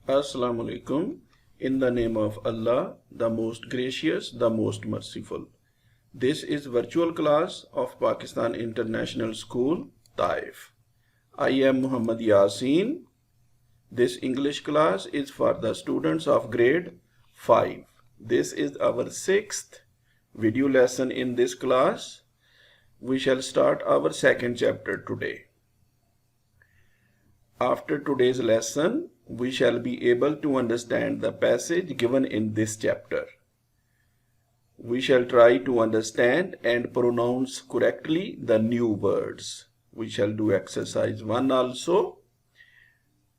Assalamu alaikum. In the name of Allah, the most gracious, the most merciful. This is virtual class of Pakistan International School, Taif. I am Muhammad Yasin. This English class is for the students of grade 5. This is our 6th video lesson in this class. We shall start our second chapter today. After today's lesson, we shall be able to understand the passage given in this chapter. We shall try to understand and pronounce correctly the new words. We shall do exercise 1 also.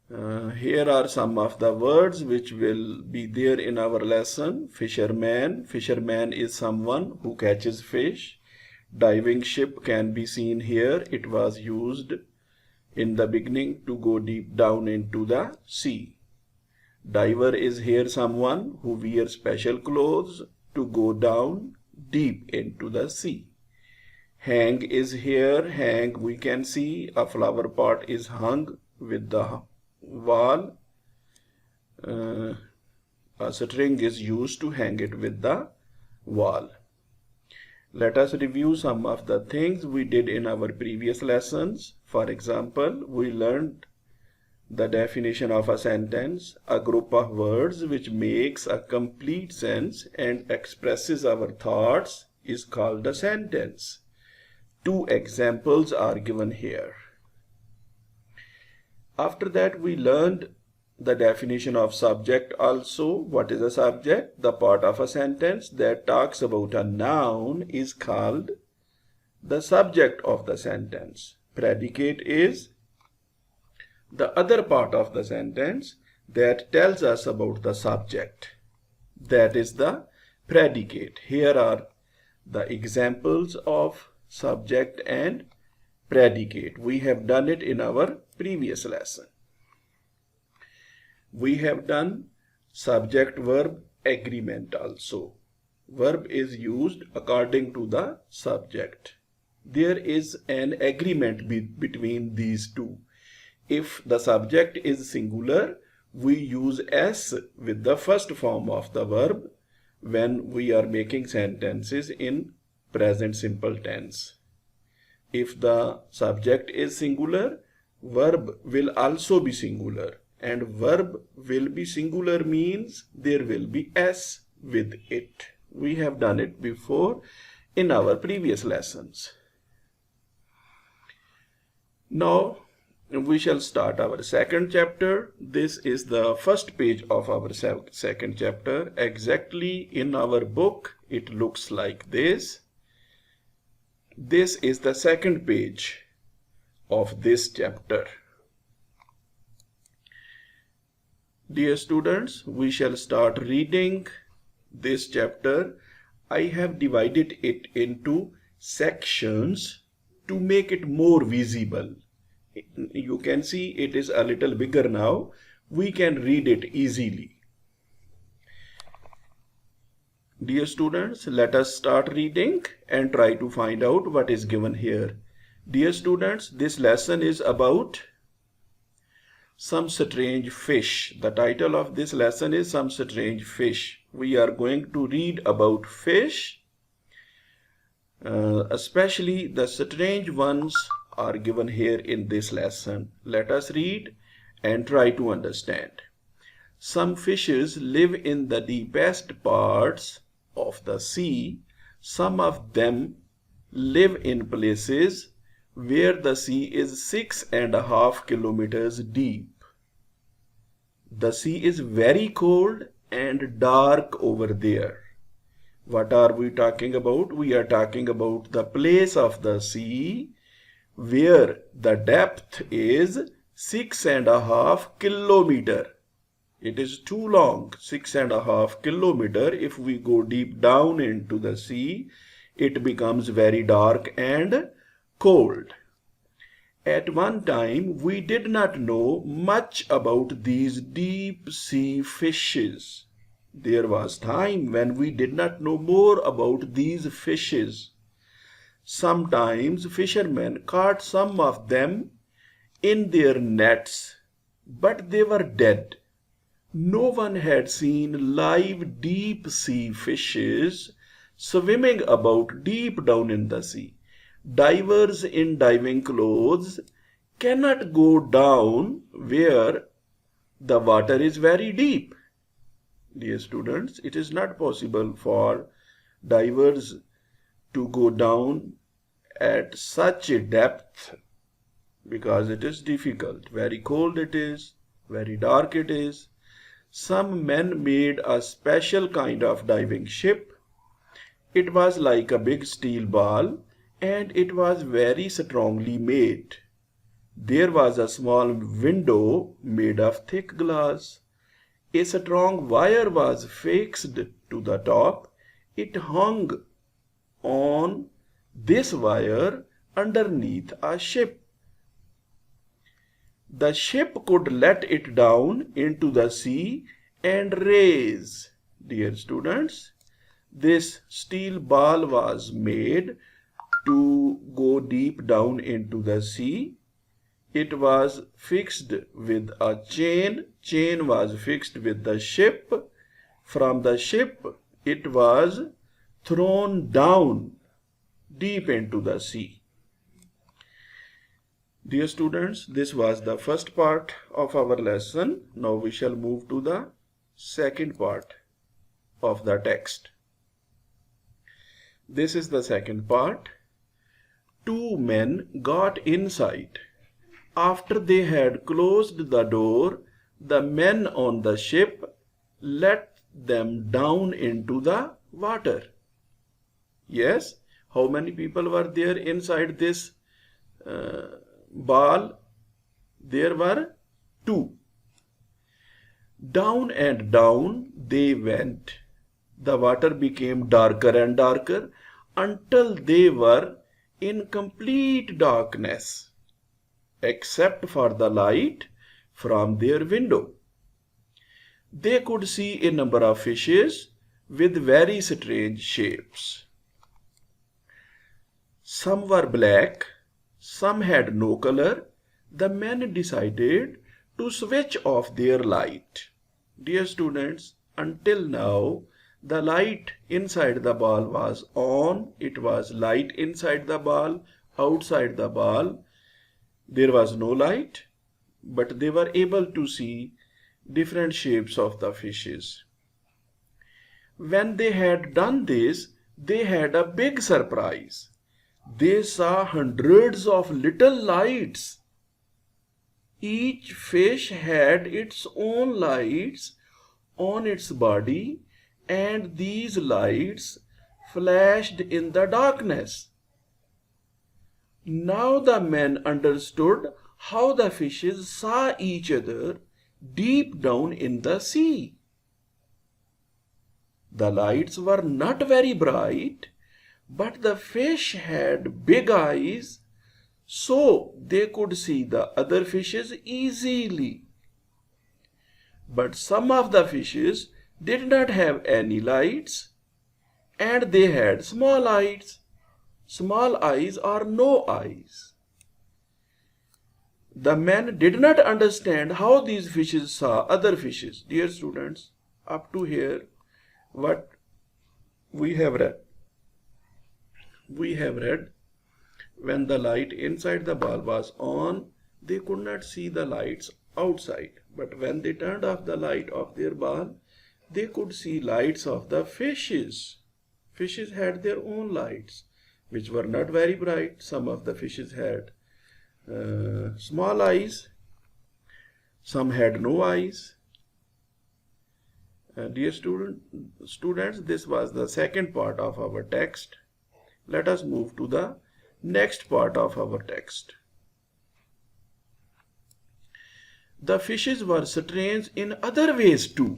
Here are some of the words which will be there in our lesson. Fisherman. Fisherman is someone who catches fish. Diving ship can be seen here. It was used in the beginning to go deep down into the sea. Diver is here someone who wears special clothes to go down deep into the sea. Hang is here. Hang, we can see a flower pot is hung with the wall. A string is used to hang it with the wall. Let us review some of the things we did in our previous lessons. For example, we learned the definition of a sentence, a group of words which makes a complete sense and expresses our thoughts is called a sentence. 2 examples are given here. After that, we learned the definition of subject also. What is a subject? The part of a sentence that talks about a noun is called the subject of the sentence. Predicate is the other part of the sentence that tells us about the subject. That is the predicate. Here are the examples of subject and predicate. We have done it in our previous lesson. We have done subject-verb agreement also. Verb is used according to the subject. There is an agreement between these two. If the subject is singular, we use S with the first form of the verb when we are making sentences in present simple tense. If the subject is singular, verb will also be singular. And verb will be singular means there will be S with it. We have done it before in our previous lessons. Now we shall start our second chapter. This is the first page of our second chapter. Exactly in our book it looks like this. This is the second page of this chapter. Dear students, we shall start reading this chapter. I have divided it into sections to make it more visible. You can see it is a little bigger now. We can read it easily. Dear students, let us start reading and try to find out what is given here. Dear students, this lesson is about some strange fish. The title of this lesson is Some Strange Fish. We are going to read about fish. Especially the strange ones are given here in this lesson. Let us read and try to understand. Some fishes live in the deepest parts of the sea. Some of them live in places where the sea is 6.5 kilometers deep. The sea is very cold and dark over there. What are we talking about? We are talking about the place of the sea where the depth is 6.5 kilometer. It is too long, 6.5 kilometer. If we go deep down into the sea, it becomes very dark and cold. At one time, we did not know much about these deep sea fishes. There was time when we did not know more about these fishes. Sometimes fishermen caught some of them in their nets, but they were dead. No one had seen live deep sea fishes swimming about deep down in the sea. Divers in diving clothes cannot go down where the water is very deep. Dear students, it is not possible for divers to go down at such a depth because it is difficult. Very cold it is, very dark it is. Some men made a special kind of diving ship. It was like a big steel ball and it was very strongly made. There was a small window made of thick glass. A strong wire was fixed to the top. It hung on this wire underneath a ship. The ship could let it down into the sea and raise. Dear students, this steel ball was made to go deep down into the sea. It was fixed with a chain. Chain was fixed with the ship. From the ship, it was thrown down deep into the sea. Dear students, this was the first part of our lesson. Now we shall move to the second part of the text. This is the second part. Two men got inside. After they had closed the door, the men on the ship let them down into the water. Yes, how many people were there inside this ball? There were two. Down and down they went. The water became darker and darker until they were in complete darkness, except for the light from their window. They could see a number of fishes with very strange shapes. Some were black, some had no color. The men decided to switch off their light. Dear students, until now, the light inside the ball was on. It was light inside the ball, outside the ball. There was no light, but they were able to see different shapes of the fishes. When they had done this, they had a big surprise. They saw hundreds of little lights. Each fish had its own lights on its body, and these lights flashed in the darkness. Now the men understood how the fishes saw each other deep down in the sea. The lights were not very bright, but the fish had big eyes, so they could see the other fishes easily. But some of the fishes did not have any lights, and they had small eyes. Small eyes or no eyes. The men did not understand how these fishes saw other fishes. Dear students, up to here, what we have read. We have read when the light inside the ball was on, they could not see the lights outside. But when they turned off the light of their ball, they could see lights of the fishes. Fishes had their own lights, which were not very bright. Some of the fishes had small eyes. Some had no eyes. Dear students, this was the second part of our text. Let us move to the next part of our text. The fishes were strange in other ways too.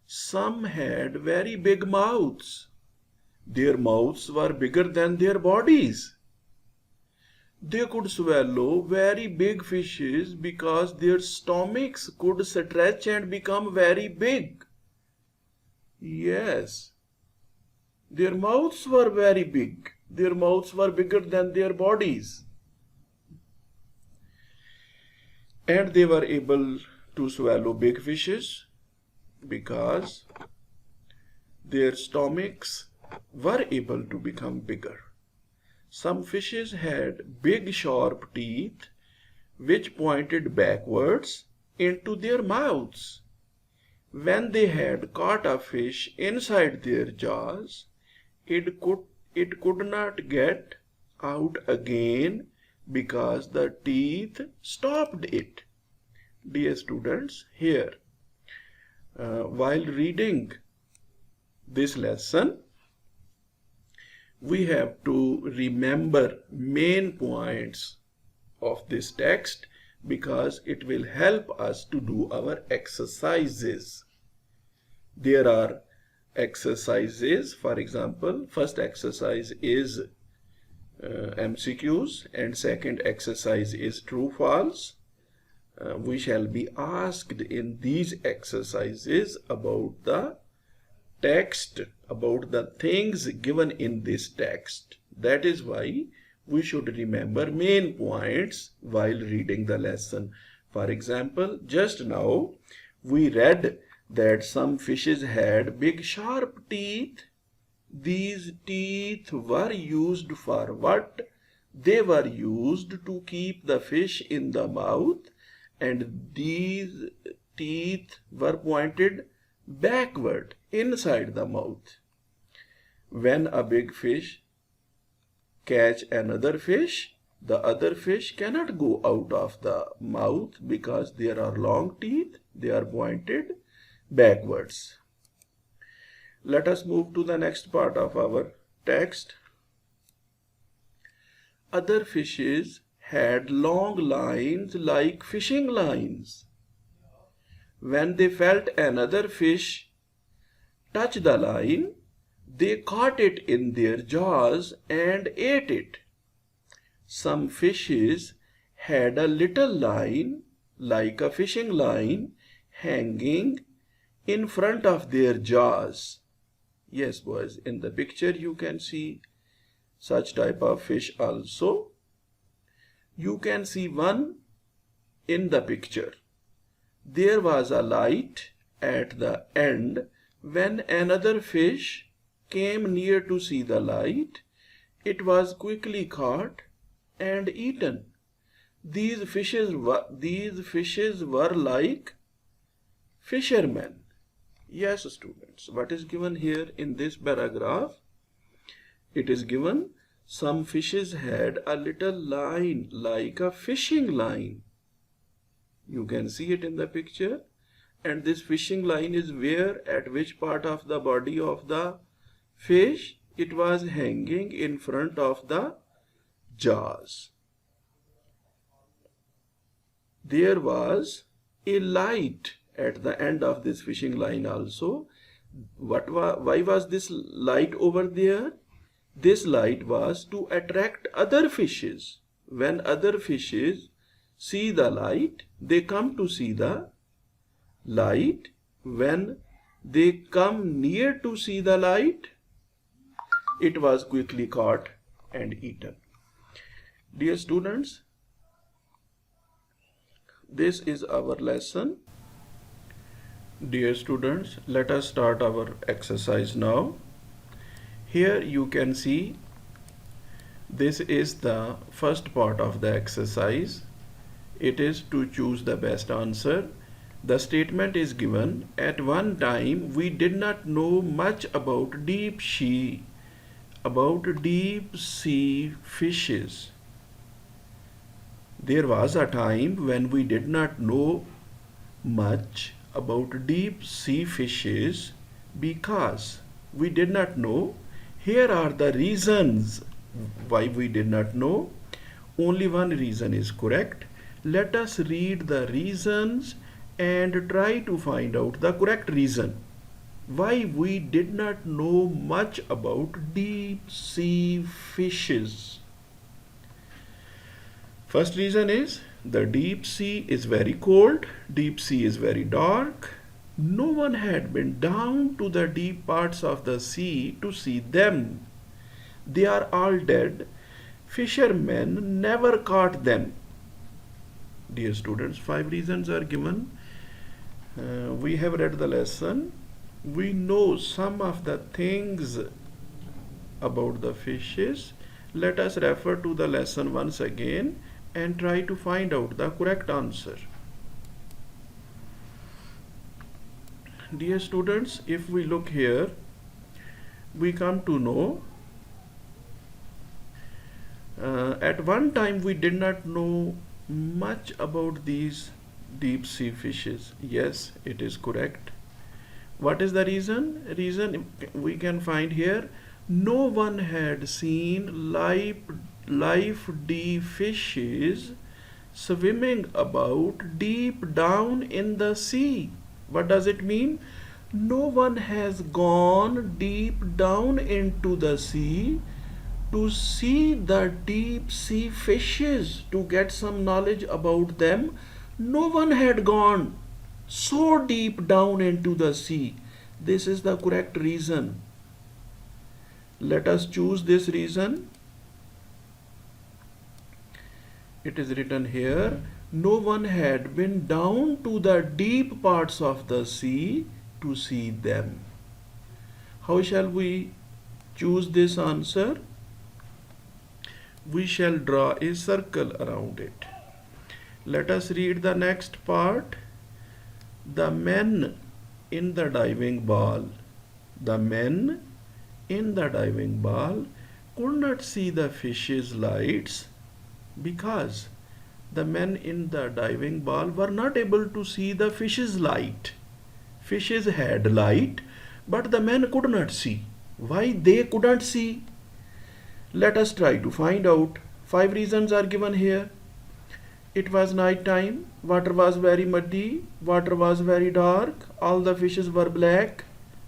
Some had very big mouths. Their mouths were bigger than their bodies. They could swallow very big fishes because their stomachs could stretch and become very big. Yes, their mouths were very big. Their mouths were bigger than their bodies. And they were able to swallow big fishes because their stomachs were able to become bigger. Some fishes had big sharp teeth which pointed backwards into their mouths. When they had caught a fish inside their jaws, it could not get out again because the teeth stopped it. Dear students, here, while reading this lesson, we have to remember main points of this text because it will help us to do our exercises. There are exercises. For example, first exercise is MCQs and second exercise is true false. We shall be asked in these exercises about the text, about the things given in this text. That is why we should remember main points while reading the lesson. For example, just now we read that some fishes had big sharp teeth. These teeth were used for what? They were used to keep the fish in the mouth, and these teeth were pointed backward inside the mouth. When a big fish catch another fish, the other fish cannot go out of the mouth because there are long teeth. They are pointed backwards. Let us move to the next part of our text. Other fishes had long lines like fishing lines. When they felt another fish touch the line, they caught it in their jaws and ate it. Some fishes had a little line, like a fishing line, hanging in front of their jaws. Yes, boys, in the picture you can see such type of fish also. You can see one in the picture. There was a light at the end. When another fish came near to see the light, it was quickly caught and eaten. These fishes were like fishermen. Yes, students, what is given here in this paragraph? It is given some fishes had a little line like a fishing line. You can see it in the picture. And this fishing line is where, at which part of the body of the fish? It was hanging in front of the jaws. There was a light at the end of this fishing line also. Why was this light over there? This light was to attract other fishes. When other fishes see the light, they come to see the light. When they come near to see the light, it was quickly caught and eaten. Dear students, this is our lesson. Dear students, let us start our exercise now. Here you can see this is the first part of the exercise. It is to choose the best answer. The statement is given, at one time we did not know much about deep sea fishes. There was a time when we did not know much about deep sea fishes because we did not know. Here are the reasons why we did not know. Only one reason is correct. Let us read the reasons and try to find out the correct reason why we did not know much about deep sea fishes. First reason is the deep sea is very cold, deep sea is very dark. No one had been down to the deep parts of the sea to see them. They are all dead. Fishermen never caught them. Dear students, 5 reasons are given. We have read the lesson. We know some of the things about the fishes. Let us refer to the lesson once again and try to find out the correct answer. Dear students, if we look here, we come to know at one time we did not know much about these deep sea fishes. Yes, it is correct. What is the reason? Reason we can find here. No one had seen life deep fishes swimming about deep down in the sea. What does it mean? No one has gone deep down into the sea to see the deep sea fishes, to get some knowledge about them. No one had gone so deep down into the sea. This is the correct reason. Let us choose this reason. It is written here, no one had been down to the deep parts of the sea to see them. How shall we choose this answer? We shall draw a circle around it. Let us read the next part. The men in the diving ball. The men in the diving ball could not see the fish's lights because the men in the diving ball were not able to see the fish's light. Fishes had light, but the men could not see. Why they couldn't see? Let us try to find out. 5 reasons are given here. It was night time, water was very muddy, water was very dark, all the fishes were black.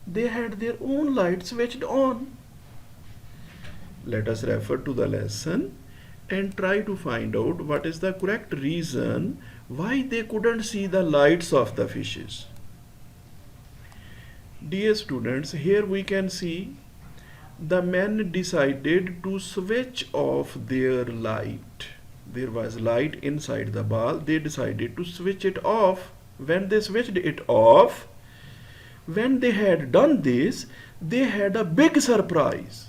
They had their own light switched on. Let us refer to the lesson and try to find out what is the correct reason why they couldn't see the lights of the fishes. Dear students, here we can see the men decided to switch off their light. There was light inside the ball. They decided to switch it off. When they switched it off, when they had done this, they had a big surprise.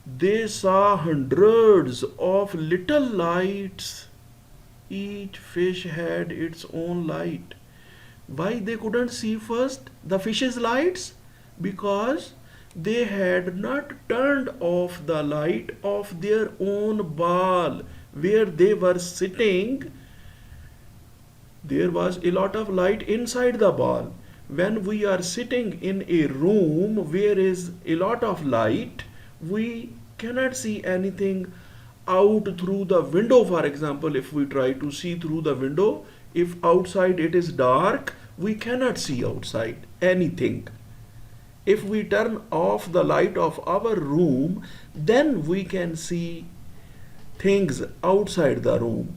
They saw hundreds of little lights. Each fish had its own light. Why they couldn't see first the fish's lights? Because they had not turned off the light of their own ball. Where they were sitting, there was a lot of light inside the ball. When we are sitting in a room where is a lot of light, we cannot see anything out through the window. For example, if we try to see through the window, if outside it is dark, we cannot see outside anything. If we turn off the light of our room, then we can see things outside the room.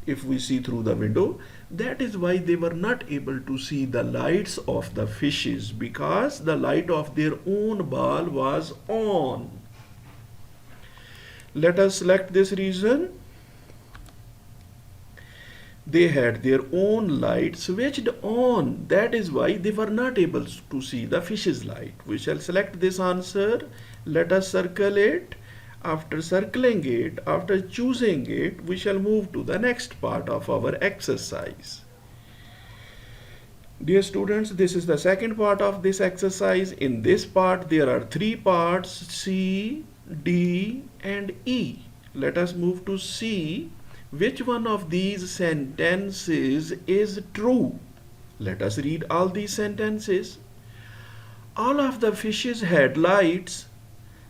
If we see through the window, that is why they were not able to see the lights of the fishes, because the light of their own ball was on. Let us select this reason. They had their own light switched on. That is why they were not able to see the fish's light. We shall select this answer. Let us circle it. After circling it, after choosing it, we shall move to the next part of our exercise. Dear students, this is the second part of this exercise. In this part, there are 3 parts, C, D, and E. Let us move to C. Which one of these sentences is true? Let us read all these sentences. All of the fishes had lights.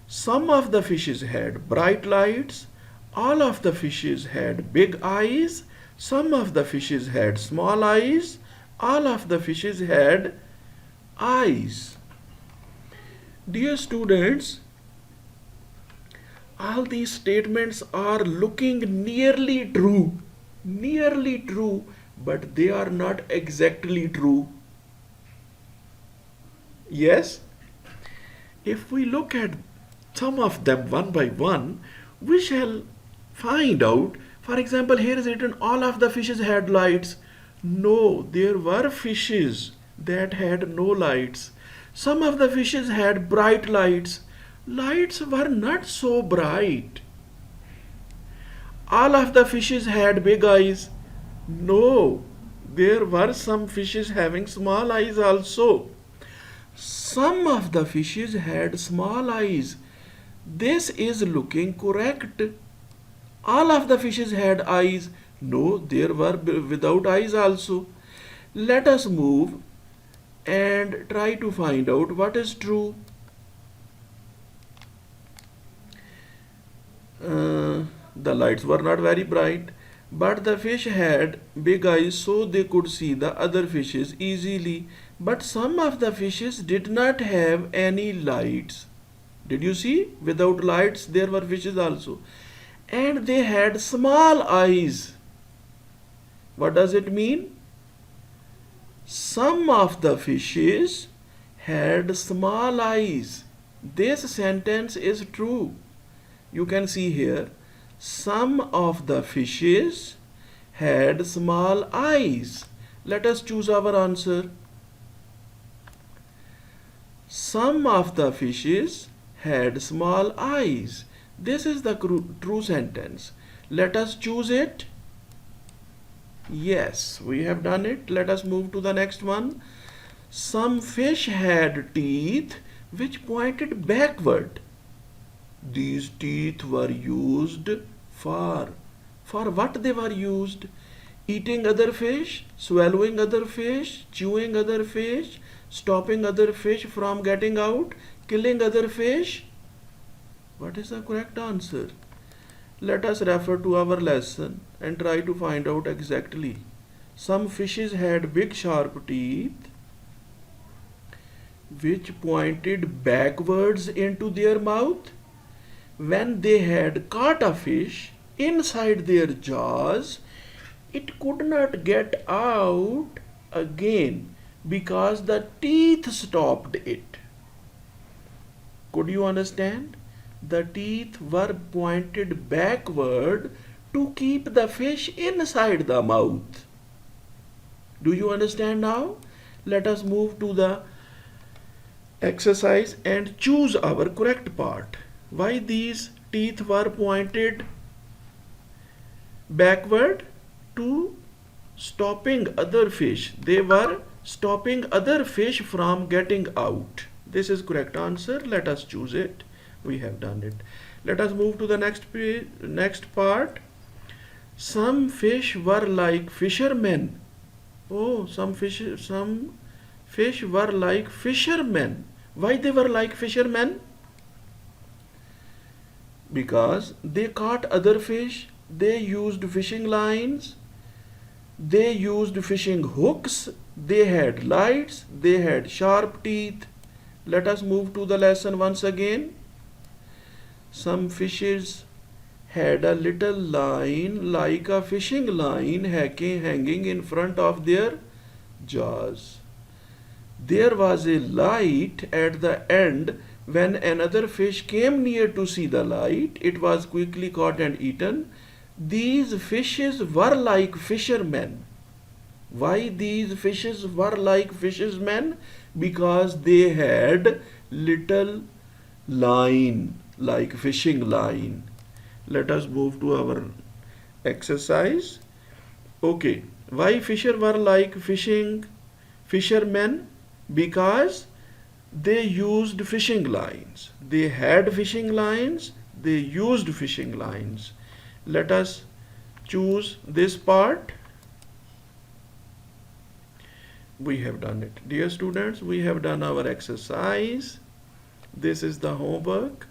Some of the fishes had bright lights. All of the fishes had big eyes. Some of the fishes had small eyes. All of the fishes had eyes. Dear students, all these statements are looking nearly true, but they are not exactly true. Yes? If we look at some of them one by one, we shall find out. For example, here is written all of the fishes had lights. No, there were fishes that had no lights. Some of the fishes had bright lights. Lights were not so bright. All of the fishes had big eyes. No, there were some fishes having small eyes also. Some of the fishes had small eyes. This is looking correct. All of the fishes had eyes. No, there were without eyes also. Let us move and try to find out what is true. The lights were not very bright, but the fish had big eyes so they could see the other fishes easily. But some of the fishes did not have any lights. Did you see? Without lights, there were fishes also. And they had small eyes. What does it mean? Some of the fishes had small eyes. This sentence is true. You can see here, some of the fishes had small eyes. Let us choose our answer. Some of the fishes had small eyes. This is the true sentence. Let us choose it. Yes, we have done it. Let us move to the next one. Some fish had teeth which pointed backward. These teeth were used for what they were used? Eating other fish, swallowing other fish, chewing other fish, stopping other fish from getting out, killing other fish. What is the correct answer? Let us refer to our lesson and try to find out exactly. Some fishes had big sharp teeth which pointed backwards into their mouth. When they had caught a fish inside their jaws, it could not get out again because the teeth stopped it. Could you understand? The teeth were pointed backward to keep the fish inside the mouth. Do you understand now? Let us move to the exercise and choose our correct part. Why these teeth were pointed backward? To stopping other fish. They were stopping other fish from getting out. This is correct answer. Let us choose it. We have done it. Let us move to the next part. Some fish were like fishermen. Oh, some fish were like fishermen. Why they were like fishermen? Because they caught other fish, they used fishing lines, they used fishing hooks, they had lights, they had sharp teeth. Let us move to the lesson once again. Some fishes had a little line like a fishing line hanging in front of their jaws. There was a light at the end. When another fish came near to see the light, it was quickly caught and eaten. These fishes were like fishermen. Why these fishes were like fishermen? Because they had little line, like fishing line. Let us move to our exercise. Okay, why fisher were like fishermen? Because they used fishing lines. They had fishing lines. They used fishing lines. Let us choose this part. We have done it. Dear students, we have done our exercise. This is the homework.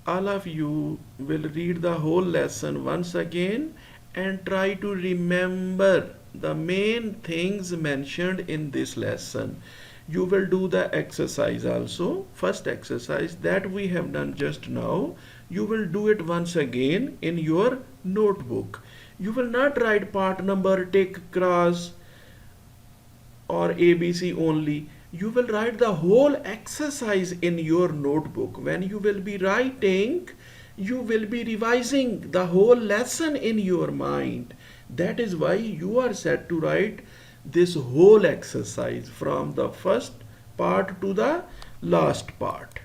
All of you will read the whole lesson once again and try to remember the main things mentioned in this lesson. You will do the exercise also. First exercise that we have done just now, you will do it once again in your notebook. You will not write part number, tick, cross or ABC only. You will write the whole exercise in your notebook. When you will be writing, you will be revising the whole lesson in your mind. That is why you are set to write this whole exercise from the first part to the last part.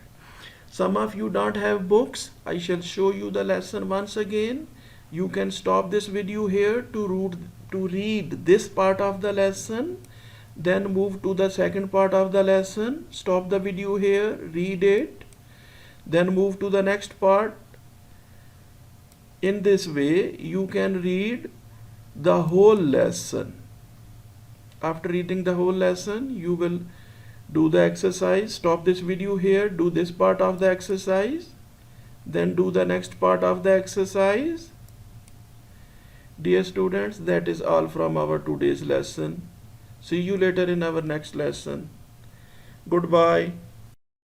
Some of you don't have books. I shall show you the lesson once again. You can stop this video here to read this part of the lesson, then move to the second part of the lesson. Stop the video here, read it, then move to the next part. In this way, you can read the whole lesson. After reading the whole lesson, you will do the exercise. Stop this video here, do this part of the exercise, then do the next part of the exercise. Dear students, that is all from our today's lesson. See you later in our next lesson. Goodbye.